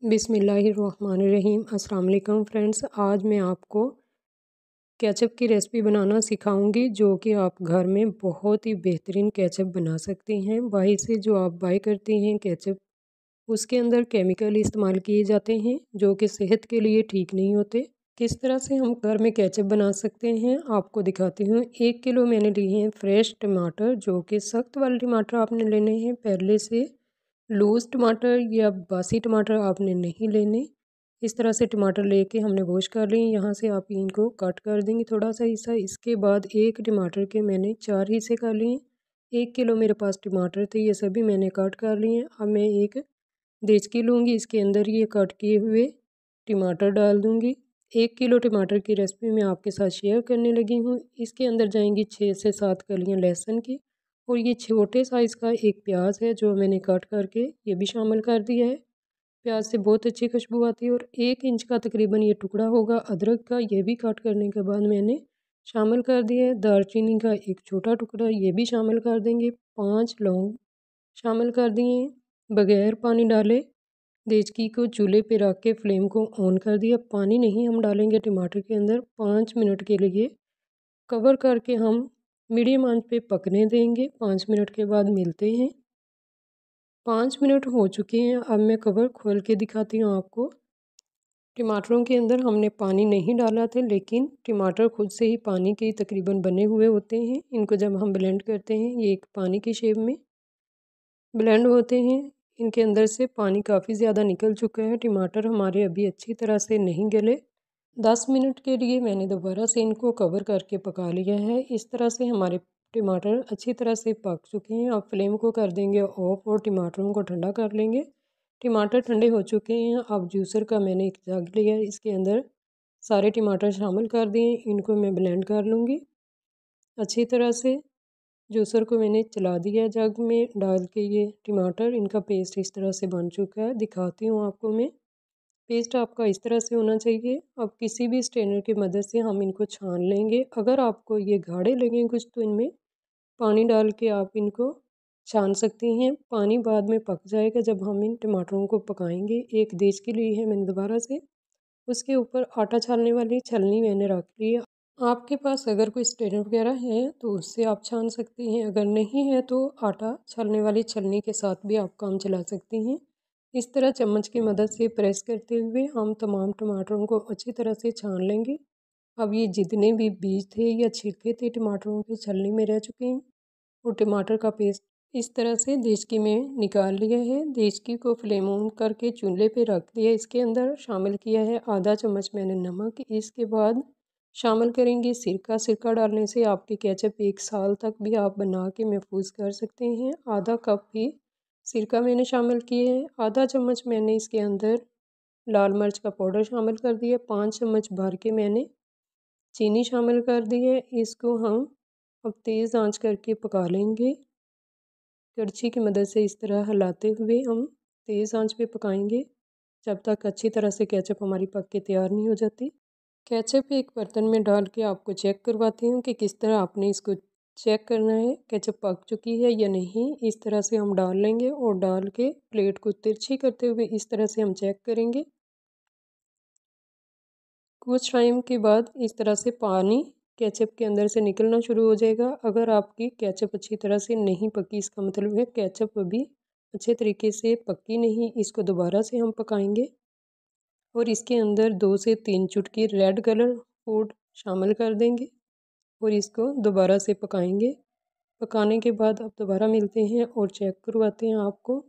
बिस्मिल्लाहिर्रहमानिर्रहीम। अस्सलाम वालेकुम फ्रेंड्स, आज मैं आपको केचप की रेसिपी बनाना सिखाऊंगी जो कि आप घर में बहुत ही बेहतरीन केचप बना सकते हैं। बाहर से जो आप बाय करते हैं केचप, उसके अंदर केमिकल इस्तेमाल किए जाते हैं जो कि सेहत के लिए ठीक नहीं होते। किस तरह से हम घर में केचप बना सकते हैं आपको दिखाती हूँ। 1 किलो मैंने लिए हैं फ्रेश टमाटर, जो कि सख्त वाले टमाटर आपने लेने हैं। पहले से लूज़ टमाटर या बासी टमाटर आपने नहीं लेने। इस तरह से टमाटर लेके हमने वॉश कर लिए। यहाँ से आप इनको कट कर देंगे थोड़ा सा हिस्सा। इसके बाद एक टमाटर के मैंने 4 हिस्से कर लिए। 1 किलो मेरे पास टमाटर थे, ये सभी मैंने कट कर लिए। अब मैं एक देचकी लूँगी, इसके अंदर ये कट किए हुए टमाटर डाल दूँगी। 1 किलो टमाटर की रेसिपी मैं आपके साथ शेयर करने लगी हूँ। इसके अंदर जाएंगी 6 से 7 कलियाँ लहसुन की, और ये छोटे साइज़ का एक प्याज है जो मैंने कट करके ये भी शामिल कर दिया है। प्याज से बहुत अच्छी खुशबू आती है। और 1 इंच का तकरीबन ये टुकड़ा होगा अदरक का, ये भी कट करने के बाद मैंने शामिल कर दिया है। दालचीनी का एक छोटा टुकड़ा ये भी शामिल कर देंगे। 5 लौंग शामिल कर दिए बगैर पानी डाले। देचकी को चूल्हे पे रख के फ्लेम को ऑन कर दिया। पानी नहीं हम डालेंगे टमाटर के अंदर। 5 मिनट के लिए कवर करके हम मीडियम आंच पे पकने देंगे। 5 मिनट के बाद मिलते हैं। 5 मिनट हो चुके हैं। अब मैं कवर खोल के दिखाती हूँ आपको। टमाटरों के अंदर हमने पानी नहीं डाला था, लेकिन टमाटर खुद से ही पानी के तकरीबन बने हुए होते हैं। इनको जब हम ब्लेंड करते हैं ये एक पानी की शेप में ब्लेंड होते हैं। इनके अंदर से पानी काफ़ी ज़्यादा निकल चुका है। टमाटर हमारे अभी अच्छी तरह से नहीं गले। 10 मिनट के लिए मैंने दोबारा से इनको कवर करके पका लिया है। इस तरह से हमारे टमाटर अच्छी तरह से पक चुके हैं। अब फ्लेम को कर देंगे ऑफ और टमाटरों को ठंडा कर लेंगे। टमाटर ठंडे हो चुके हैं। अब जूसर का मैंने एक जग लिया है, इसके अंदर सारे टमाटर शामिल कर दिए। इनको मैं ब्लेंड कर लूँगी अच्छी तरह से। जूसर को मैंने चला दिया जग में डाल के। ये टमाटर इनका पेस्ट इस तरह से बन चुका है, दिखाती हूँ आपको मैं। पेस्ट आपका इस तरह से होना चाहिए। अब किसी भी स्ट्रेनर की मदद से हम इनको छान लेंगे। अगर आपको ये गाढ़े लगें कुछ तो इनमें पानी डाल के आप इनको छान सकती हैं। पानी बाद में पक जाएगा जब हम इन टमाटरों को पकाएंगे। एक देचकी ली है मैंने दोबारा से, उसके ऊपर आटा छानने वाली छलनी मैंने रख ली है। आपके पास अगर कोई स्ट्रेनर वगैरह है तो उससे आप छान सकती हैं, अगर नहीं है तो आटा छानने वाली छलनी के साथ भी आप काम चला सकती हैं। इस तरह चम्मच की मदद से प्रेस करते हुए हम तमाम टमाटरों को अच्छी तरह से छान लेंगे। अब ये जितने भी बीज थे या छिलके थे टमाटरों के छलनी में रह चुके हैं। और टमाटर का पेस्ट इस तरह से देचकी में निकाल लिया है। देचकी को फ्लेम ऑन करके चूल्हे पे रख दिया। इसके अंदर शामिल किया है आधा चम्मच मैंने नमक। इसके बाद शामिल करेंगे सिरका। सिरका डालने से आपकी केचप 1 साल तक भी आप बना के महफूज कर सकते हैं। आधा कप भी सिरका मैंने शामिल किए हैं। आधा चम्मच मैंने इसके अंदर लाल मिर्च का पाउडर शामिल कर दिया। 5 चम्मच भर के मैंने चीनी शामिल कर दी है। इसको हम अब तेज़ आंच करके पका लेंगे। कड़छी की मदद से इस तरह हिलाते हुए हम तेज़ आंच पे पकाएंगे जब तक अच्छी तरह से केचप हमारी पक के तैयार नहीं हो जाती। केचप एक बर्तन में डाल के आपको चेक करवाती हूँ कि किस तरह आपने इसको चेक करना है केचप पक चुकी है या नहीं। इस तरह से हम डाल लेंगे और डाल के प्लेट को तिरछी करते हुए इस तरह से हम चेक करेंगे। कुछ टाइम के बाद इस तरह से पानी केचप के अंदर से निकलना शुरू हो जाएगा। अगर आपकी केचप अच्छी तरह से नहीं पकी, इसका मतलब है केचप अभी अच्छे तरीके से पकी नहीं। इसको दोबारा से हम पकाएंगे और इसके अंदर 2 से 3 चुटकी रेड कलर फूड शामिल कर देंगे और इसको दोबारा से पकाएंगे। पकाने के बाद अब दोबारा मिलते हैं और चेक करवाते हैं आपको।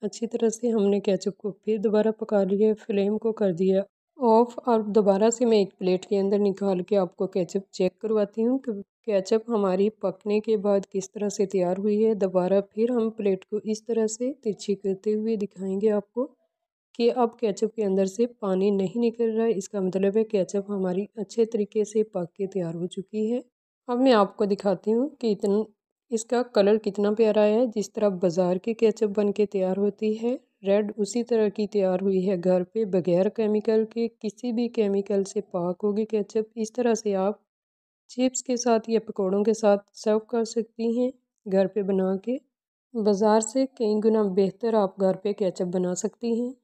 अच्छी तरह से हमने केचप को फिर दोबारा पका लिया। फ्लेम को कर दिया ऑफ। और दोबारा से मैं एक प्लेट के अंदर निकाल के आपको केचप चेक करवाती हूँ कि केचप हमारी पकने के बाद किस तरह से तैयार हुई है। दोबारा फिर हम प्लेट को इस तरह से तिरछी करते हुए दिखाएंगे आपको कि अब केचप के अंदर से पानी नहीं निकल रहा है। इसका मतलब है केचप हमारी अच्छे तरीके से पक के तैयार हो चुकी है। अब मैं आपको दिखाती हूँ कि इसका कलर कितना प्यारा है। जिस तरह बाज़ार की केचप बन के तैयार होती है रेड, उसी तरह की तैयार हुई है घर पे बगैर केमिकल के। किसी भी केमिकल से पाक होगी केचप। इस तरह से आप चिप्स के साथ या पकौड़ों के साथ सर्व कर सकती हैं घर पे बना के। बाज़ार से कई गुना बेहतर आप घर पे केचप बना सकती हैं।